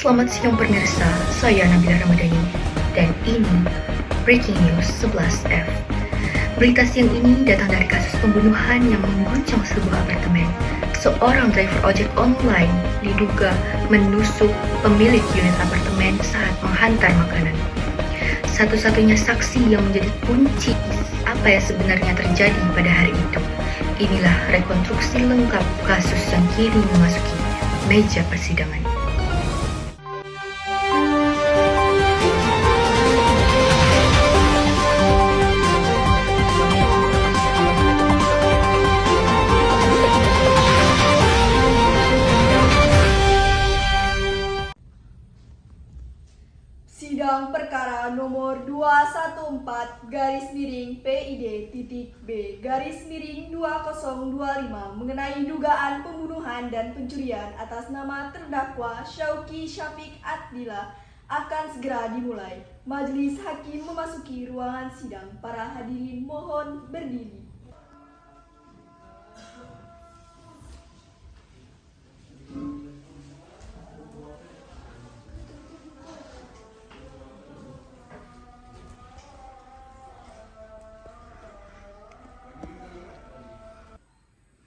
Selamat siang pemirsa, saya Nabila Ramadhani dan ini Breaking News 11F. Berita siang ini datang dari kasus pembunuhan yang mengguncang sebuah apartemen. Seorang driver ojek online diduga menusuk pemilik unit apartemen saat menghantar makanan. Satu-satunya saksi yang menjadi kunci apa yang sebenarnya terjadi pada hari itu. Inilah rekonstruksi lengkap kasus yang kini memasuki meja persidangan. Sidang perkara nomor 214-PID-B-2025 mengenai dugaan pembunuhan dan pencurian atas nama terdakwa Syauki Syafiq Adila akan segera dimulai. Majelis Hakim memasuki ruangan sidang. Para hadirin mohon berdiri.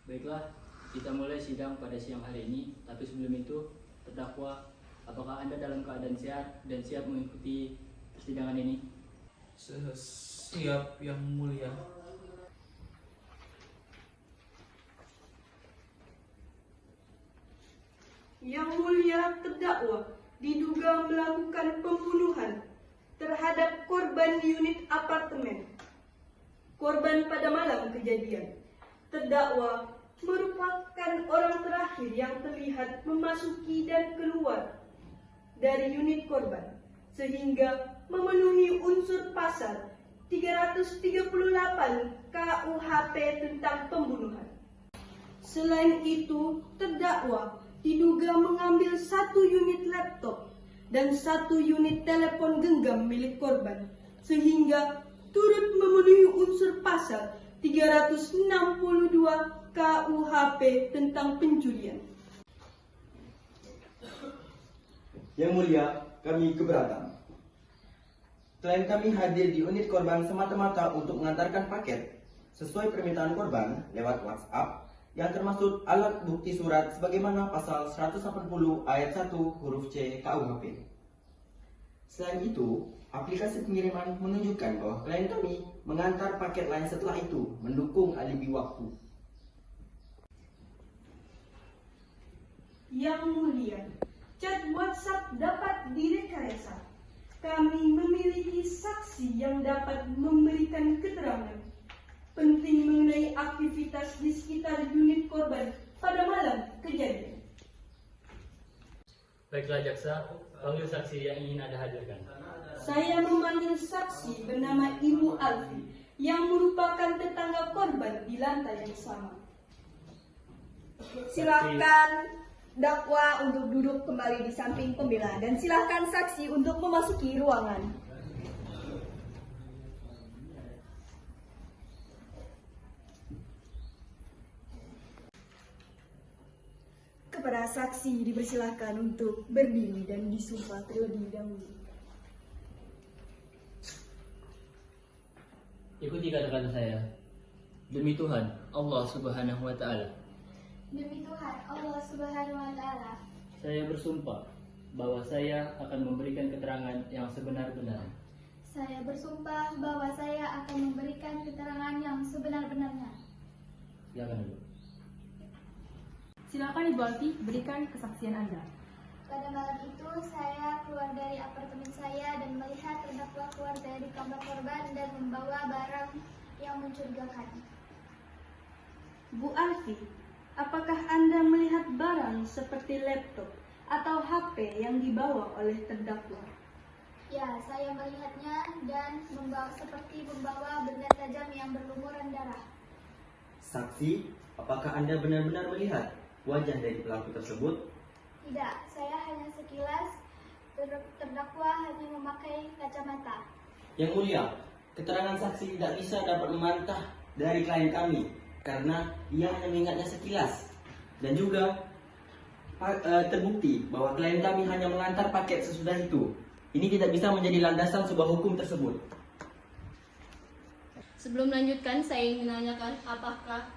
Baiklah, kita mulai sidang pada siang hari ini. Tapi sebelum itu, terdakwa, apakah Anda dalam keadaan sehat dan siap mengikuti persidangan ini? Siap, Yang Mulia. Yang Mulia, terdakwa diduga melakukan pembunuhan terhadap korban unit apartemen. Korban pada malam kejadian. Terdakwa merupakan orang terakhir yang terlihat memasuki dan keluar dari unit korban, sehingga memenuhi unsur pasal 338 KUHP tentang pembunuhan. Selain itu, terdakwa diduga mengambil 1 unit laptop dan 1 unit telepon genggam milik korban, sehingga turut memenuhi unsur pasal 362 KUHP tentang pencurian. Yang Mulia, kami keberatan. Klien kami hadir di unit korban semata-mata untuk mengantarkan paket sesuai permintaan korban lewat WhatsApp yang termasuk alat bukti surat sebagaimana pasal 180 ayat 1 huruf C KUHP. Selain itu, aplikasi pengiriman menunjukkan bahwa klien kami mengantar paket lain setelah itu, mendukung alibi waktu. Yang Mulia, chat WhatsApp dapat direkayasa. Kami memiliki saksi yang dapat memberikan keterangan penting mengenai aktivitas di sekitar unit korban pada malam kejadian. Baiklah jaksa, panggil saksi yang ingin Anda hadirkan. Saya memanggil saksi bernama Ibu Alfi yang merupakan tetangga korban di lantai yang sama. Silakan dakwa untuk duduk kembali di samping pembela dan silakan saksi untuk memasuki ruangan. Kepada saksi dipersilahkan untuk berdiri dan disumpah terlebih dahulu. Ikuti kata-kata saya. Demi Tuhan, Allah Subhanahu wa Ta'ala. Demi Tuhan, Allah Subhanahu wa Ta'ala. Saya bersumpah bahwa saya akan memberikan keterangan yang sebenar-benarnya. Saya bersumpah bahwa saya akan memberikan keterangan yang sebenar-benarnya. Silakan dulu. Silakan Ibu Alfi, berikan kesaksian Anda. Pada malam itu, saya keluar dari apartemen saya dan melihat terdakwa keluar dari kamar korban dan membawa barang yang mencurigakan. Bu Alfi, apakah Anda melihat barang seperti laptop atau HP yang dibawa oleh terdakwa? Ya, saya melihatnya dan seperti membawa benda tajam yang berlumuran darah. Saksi, apakah Anda benar-benar melihat wajah dari pelaku tersebut? Tidak, saya hanya sekilas. Terdakwa hanya memakai kacamata. Yang Mulia, keterangan saksi tidak bisa dapat membantah dari klien kami karena ia hanya mengingatnya sekilas. Dan juga terbukti bahwa klien kami hanya mengantar paket sesudah itu. Ini tidak bisa menjadi landasan sebuah hukum tersebut. Sebelum melanjutkan, saya ingin menanyakan apakah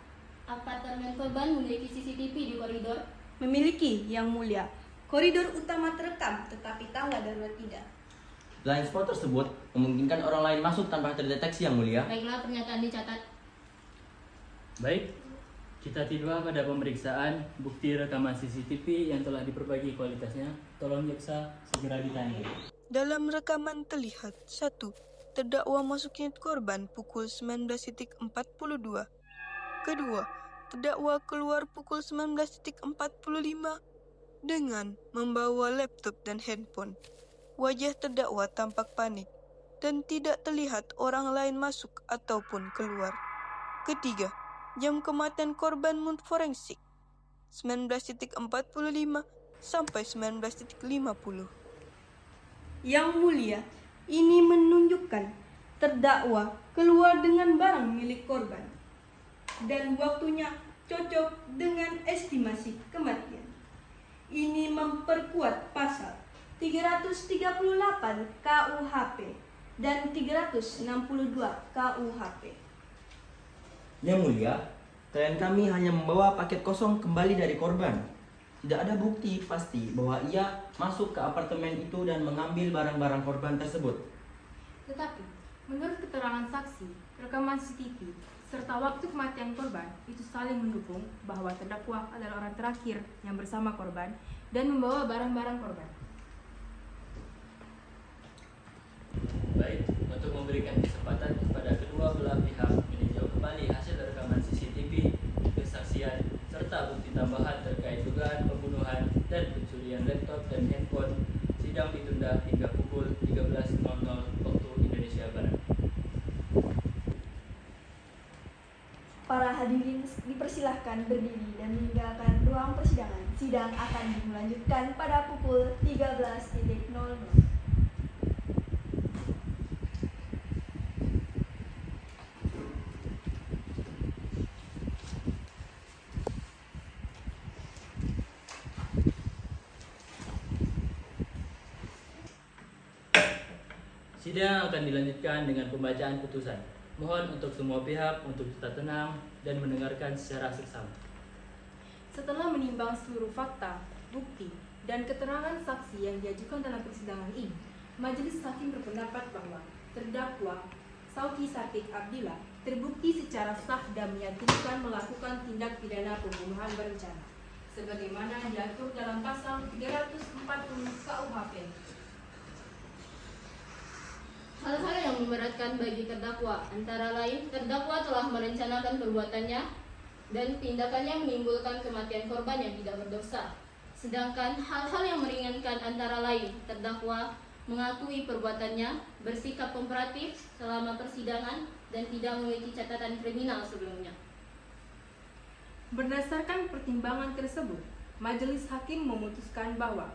apartemen korban memiliki CCTV di koridor? Memiliki, Yang Mulia. Koridor utama terekam, tetapi tangga darurat tidak. Blind spot tersebut memungkinkan orang lain masuk tanpa terdeteksi, Yang Mulia. Baiklah, pernyataan dicatat. Baik, kita tiba pada pemeriksaan bukti rekaman CCTV yang telah diperbaiki kualitasnya. Tolong jaksa segera ditanya. Dalam rekaman terlihat 1. Terdakwa masuk unit korban pukul 19.42. Kedua, terdakwa keluar pukul 19.45 dengan membawa laptop dan handphone. Wajah terdakwa tampak panik dan tidak terlihat orang lain masuk ataupun keluar. Ketiga, jam kematian korban menurut forensik 19.45 sampai 19.50. Yang Mulia, ini menunjukkan terdakwa keluar dengan barang milik korban dan waktunya cocok dengan estimasi kematian. Ini memperkuat pasal 338 KUHP dan 362 KUHP. Yang Mulia, klien kami hanya membawa paket kosong kembali dari korban. Tidak ada bukti pasti bahwa ia masuk ke apartemen itu dan mengambil barang-barang korban tersebut. Tetapi, menurut keterangan saksi, rekaman CCTV, serta waktu kematian korban itu saling mendukung bahwa terdakwa adalah orang terakhir yang bersama korban dan membawa barang-barang korban. Baik, untuk memberikan kesempatan kepada kedua belah pihak meninjau kembali hasil rekaman CCTV, kesaksian, serta bukti tambahan terkait dugaan pembunuhan dan pencurian laptop dan handphone, sidang ditunda hingga pukul 13.00 waktu Indonesia Barat. Para hadirin dipersilahkan berdiri dan meninggalkan ruang persidangan. Sidang akan dilanjutkan pada pukul 13.00. Sidang akan dilanjutkan dengan pembacaan putusan. Mohon untuk semua pihak untuk tetap tenang dan mendengarkan secara seksama. Setelah menimbang seluruh fakta, bukti, dan keterangan saksi yang diajukan dalam persidangan ini, Majelis Hakim berpendapat bahwa terdakwa Sauki Satik Abdillah terbukti secara sah dan meyakinkan melakukan tindak pidana pembunuhan berencana, sebagaimana diatur dalam pasal 340 KUHP. Hal-hal yang memberatkan bagi terdakwa antara lain terdakwa telah merencanakan perbuatannya dan tindakannya menimbulkan kematian korban yang tidak berdosa. Sedangkan hal-hal yang meringankan antara lain terdakwa mengakui perbuatannya, bersikap kooperatif selama persidangan dan tidak memiliki catatan kriminal sebelumnya. Berdasarkan pertimbangan tersebut, Majelis Hakim memutuskan bahwa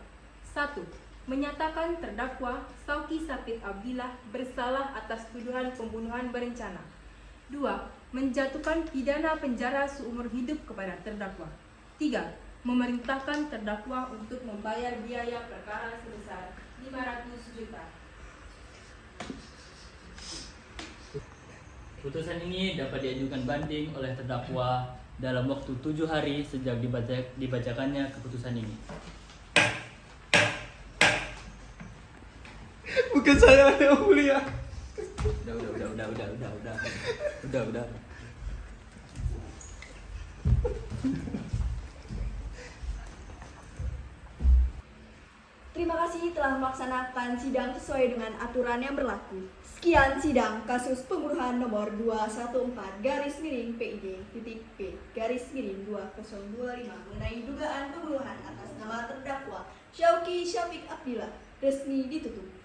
1. Menyatakan terdakwa Sauki Satik Abdillah bersalah atas tuduhan pembunuhan berencana. 2. Menjatuhkan pidana penjara seumur hidup kepada terdakwa. 3. Memerintahkan terdakwa untuk membayar biaya perkara sebesar 500 juta. Putusan ini dapat diajukan banding oleh terdakwa dalam waktu 7 hari sejak dibacakannya keputusan ini. Bukan saya, Yang Mulia. Udah. Terima kasih telah melaksanakan sidang sesuai dengan aturan yang berlaku. Sekian sidang kasus pembunuhan nomor 214-PID-P-2025 mengenai dugaan pembunuhan atas nama terdakwa Sauki Satik Abdillah resmi ditutup.